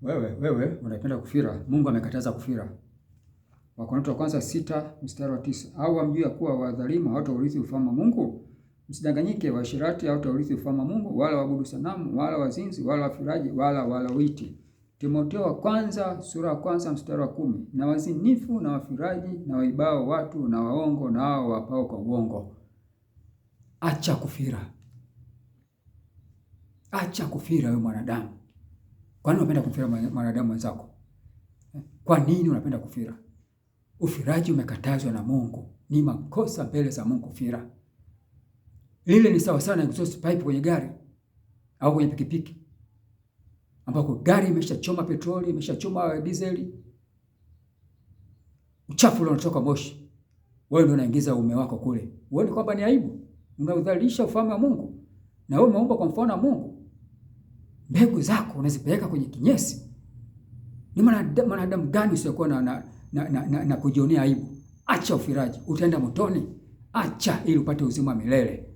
Wewe unapenda kufira. Mungu amekataza kufira. Wakorintho wa kwanza 6:9. Au hamjui ya kuwa wadhalimu hawataurithi ufalme wa Mungu? Msidanganyike, waasherati hawataurithi ufalme wa Mungu, wala waabudu sanamu, wala wazinzi, wala wafiraji, wala walawiti. Timotheo wa kwanza sura ya kwanza mstari wa 10. Na wazinifu na wafiraji na waibao watu na waongo na hao wapao kwa uongo. Acha kufira. Acha kufira wewe mwanadamu. Kwa nini unapenda kufira mwanadamu mwenzako? Kwa nini unapenda kufira? Ufiraji umekatazwa na Mungu. Ni makosa mbele za Mungu kufira. Lile ni sawa sawa na exhaust pipe kwenye gari au kwenye pikipiki, ambako gari imeshachoma petroli, imeshachoma diesel, uchafu ule unatoka moshi. Wewe ndio unaingiza uume wako kule. Uone kwamba ni aibu? Unaudhalilisha ufalme wa Mungu. Na wewe umeumba kwa mfano wa Mungu. Mbegu zako unazipeleka kwenye kinyesi. Ni mwanadamu gani usiokuwa na kujionea aibu? Acha ufiraji, utaenda motoni. Acha ili upate uzima milele.